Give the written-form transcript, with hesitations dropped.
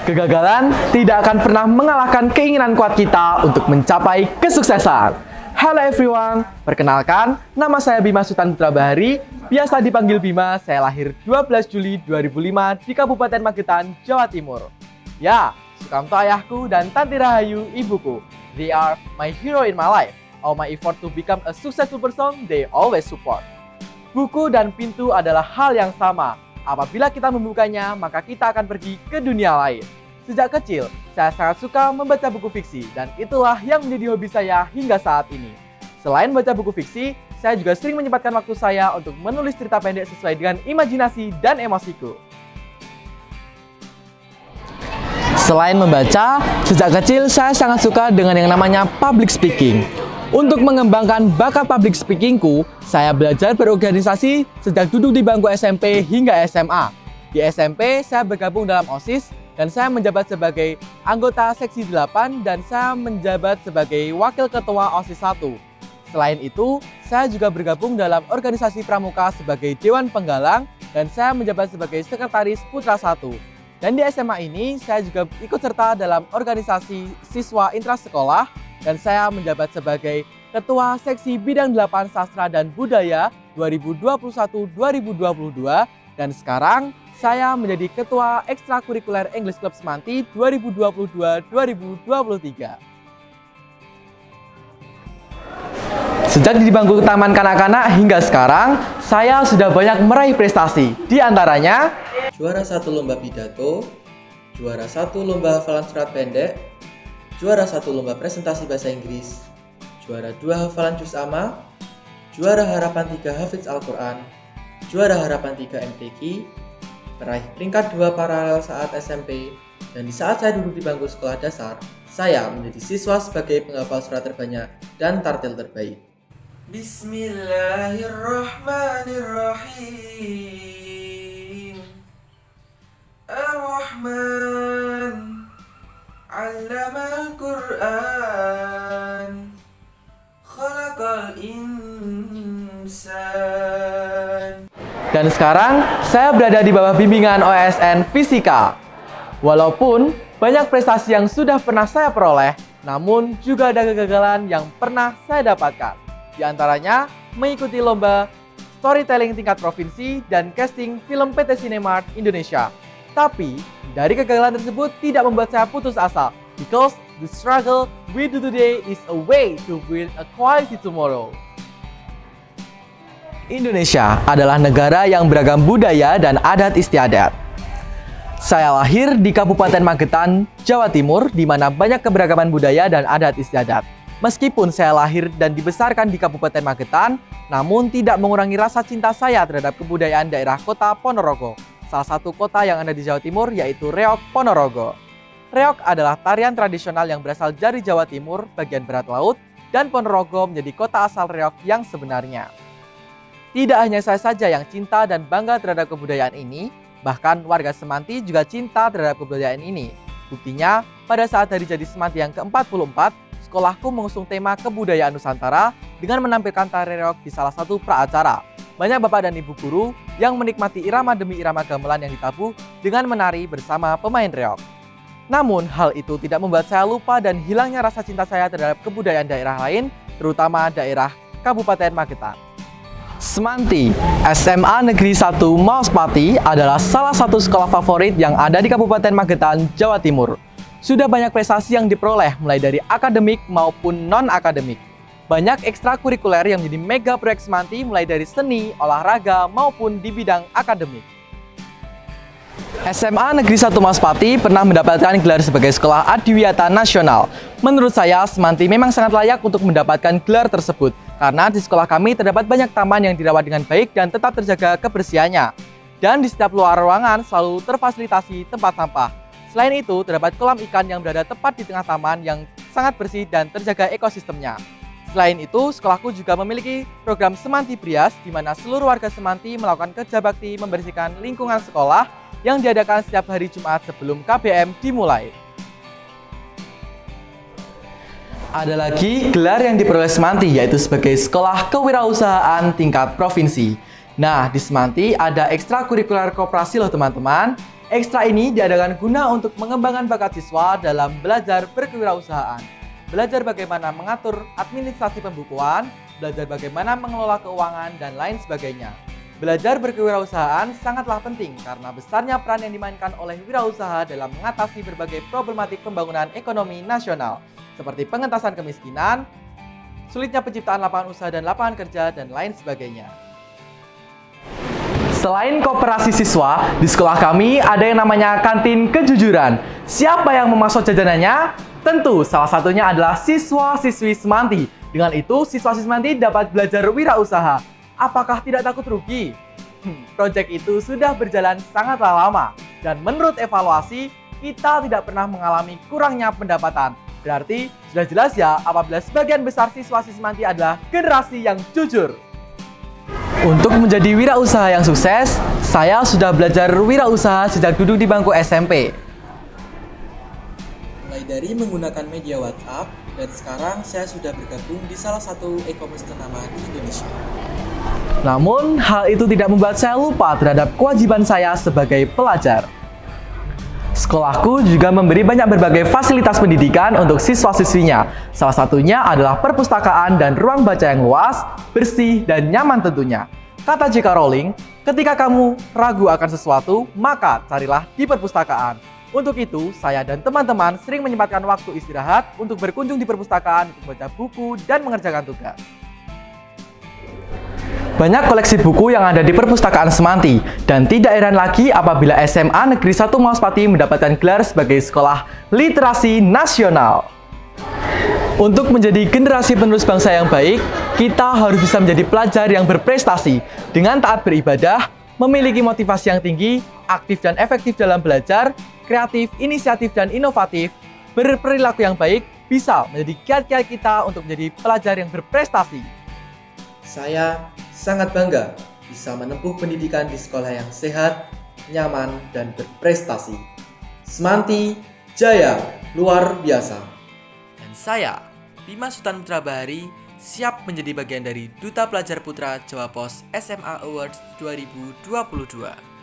Kegagalan tidak akan pernah mengalahkan keinginan kuat kita untuk mencapai kesuksesan. Halo everyone, perkenalkan, nama saya Bima Sultan Putra Bahari, biasa dipanggil Bima. Saya lahir 12 Juli 2005 di Kabupaten Magetan, Jawa Timur. Ya, Sukamto ayahku dan Tanti Rahayu ibuku. They are my hero in my life. All my effort to become a successful person, they always support. Buku dan pintu adalah hal yang sama. Apabila kita membukanya, maka kita akan pergi ke dunia lain. Sejak kecil, saya sangat suka membaca buku fiksi, dan itulah yang menjadi hobi saya hingga saat ini. Selain baca buku fiksi, saya juga sering menyempatkan waktu saya untuk menulis cerita pendek sesuai dengan imajinasi dan emosiku. Selain membaca, sejak kecil saya sangat suka dengan yang namanya public speaking. Untuk mengembangkan bakat public speakingku, saya belajar berorganisasi sejak duduk di bangku SMP hingga SMA. Di SMP, saya bergabung dalam OSIS dan saya menjabat sebagai anggota seksi 8 dan saya menjabat sebagai wakil ketua OSIS 1. Selain itu, saya juga bergabung dalam organisasi pramuka sebagai Dewan Penggalang dan saya menjabat sebagai sekretaris Putra 1. Dan di SMA ini, saya juga ikut serta dalam organisasi siswa intrasekolah dan saya menjabat sebagai Ketua Seksi Bidang 8 Sastra dan Budaya 2021-2022 dan sekarang saya menjadi Ketua Ekstrakurikuler English Club Semanti 2022-2023. Sejak di bangku taman kanak-kanak hingga sekarang, saya sudah banyak meraih prestasi. Di antaranya, juara 1 lomba pidato, juara 1 lomba hafalan surat pendek, juara 1 lomba presentasi bahasa Inggris, juara 2 hafalan juz amma, juara harapan 3 hafiz Al-Quran, juara harapan 3 MTQ, meraih peringkat 2 paralel saat SMP, dan di saat saya duduk di bangku sekolah dasar, saya menjadi siswa sebagai penghafal surat terbanyak dan tartil terbaik. Bismillahirrahmanirrahim. Ar-Rahman Allamal Quran Khalaqal Insan. Dan sekarang saya berada di bawah bimbingan OSN Fisika. Walaupun banyak prestasi yang sudah pernah saya peroleh, namun juga ada kegagalan yang pernah saya dapatkan. Di antaranya mengikuti lomba storytelling tingkat provinsi dan casting film PT Cinemark Indonesia. Tapi, dari kegagalan tersebut tidak membuat saya putus asa, because the struggle we do today is a way to build a quality tomorrow. Indonesia adalah negara yang beragam budaya dan adat istiadat. Saya lahir di Kabupaten Magetan, Jawa Timur, di mana banyak keberagaman budaya dan adat istiadat. Meskipun saya lahir dan dibesarkan di Kabupaten Magetan, namun tidak mengurangi rasa cinta saya terhadap kebudayaan daerah kota Ponorogo. Salah satu kota yang ada di Jawa Timur yaitu Reog Ponorogo. Reog adalah tarian tradisional yang berasal dari Jawa Timur, bagian barat laut, dan Ponorogo menjadi kota asal Reog yang sebenarnya. Tidak hanya saya saja yang cinta dan bangga terhadap kebudayaan ini, bahkan warga Semanti juga cinta terhadap kebudayaan ini. Buktinya, pada saat Hari Jadi Semanti yang ke-44, sekolahku mengusung tema kebudayaan Nusantara dengan menampilkan tari reog di salah satu praacara. Banyak bapak dan ibu guru yang menikmati irama demi irama gamelan yang ditabuh dengan menari bersama pemain reog. Namun, hal itu tidak membuat saya lupa dan hilangnya rasa cinta saya terhadap kebudayaan daerah lain, terutama daerah Kabupaten Magetan. Semanti, SMA Negeri 1 Maospati adalah salah satu sekolah favorit yang ada di Kabupaten Magetan, Jawa Timur. Sudah banyak prestasi yang diperoleh mulai dari akademik maupun non-akademik. Banyak ekstrakurikuler yang menjadi mega proyek Semanti mulai dari seni, olahraga maupun di bidang akademik. SMA Negeri 1 Maospati pernah mendapatkan gelar sebagai sekolah adiwiyata nasional. Menurut saya, Semanti memang sangat layak untuk mendapatkan gelar tersebut. Karena di sekolah kami terdapat banyak taman yang dirawat dengan baik dan tetap terjaga kebersihannya. Dan di setiap luar ruangan selalu terfasilitasi tempat sampah. Selain itu, terdapat kolam ikan yang berada tepat di tengah taman yang sangat bersih dan terjaga ekosistemnya. Selain itu, sekolahku juga memiliki program Semanti Prias, di mana seluruh warga Semanti melakukan kerja bakti membersihkan lingkungan sekolah yang diadakan setiap hari Jumat sebelum KBM dimulai. Ada lagi gelar yang diperoleh Semanti, yaitu sebagai Sekolah Kewirausahaan Tingkat Provinsi. Nah, di Semanti ada ekstrakurikuler koperasi loh teman-teman. Ekstra ini diadakan guna untuk mengembangkan bakat siswa dalam belajar berkewirausahaan, belajar bagaimana mengatur administrasi pembukuan, belajar bagaimana mengelola keuangan, dan lain sebagainya. Belajar berkewirausahaan sangatlah penting karena besarnya peran yang dimainkan oleh wirausaha dalam mengatasi berbagai problematik pembangunan ekonomi nasional, seperti pengentasan kemiskinan, sulitnya penciptaan lapangan usaha dan lapangan kerja, dan lain sebagainya. Selain koperasi siswa, di sekolah kami ada yang namanya kantin kejujuran. Siapa yang memasuk jajanannya? Tentu salah satunya adalah siswa-siswi Semanti. Dengan itu, siswa-siswi Semanti dapat belajar wirausaha. Apakah tidak takut rugi? Proyek itu sudah berjalan sangatlah lama. Dan menurut evaluasi, kita tidak pernah mengalami kurangnya pendapatan. Berarti sudah jelas ya apabila sebagian besar siswa-siswi Semanti adalah generasi yang jujur. Untuk menjadi wirausaha yang sukses, saya sudah belajar wirausaha sejak duduk di bangku SMP. Mulai dari menggunakan media WhatsApp, dan sekarang saya sudah bergabung di salah satu e-commerce ternama di Indonesia. Namun, hal itu tidak membuat saya lupa terhadap kewajiban saya sebagai pelajar. Sekolahku juga memberi banyak berbagai fasilitas pendidikan untuk siswa-siswinya. Salah satunya adalah perpustakaan dan ruang baca yang luas, bersih, dan nyaman tentunya. Kata J.K. Rowling, ketika kamu ragu akan sesuatu, maka carilah di perpustakaan. Untuk itu, saya dan teman-teman sering menyempatkan waktu istirahat untuk berkunjung di perpustakaan, untuk membaca buku, dan mengerjakan tugas. Banyak koleksi buku yang ada di perpustakaan Semanti, dan tidak heran lagi apabila SMA Negeri 1 Maospati mendapatkan gelar sebagai sekolah literasi nasional. Untuk menjadi generasi penerus bangsa yang baik, kita harus bisa menjadi pelajar yang berprestasi dengan taat beribadah, memiliki motivasi yang tinggi, aktif dan efektif dalam belajar, kreatif, inisiatif dan inovatif, berperilaku yang baik, bisa menjadi kiat-kiat kita untuk menjadi pelajar yang berprestasi. Saya sangat bangga bisa menempuh pendidikan di sekolah yang sehat, nyaman, dan berprestasi. Semanti Jaya luar biasa. Dan saya, Bima Sultan Putra Bahari, siap menjadi bagian dari Duta Pelajar Putra Jawa Pos SMA Awards 2022.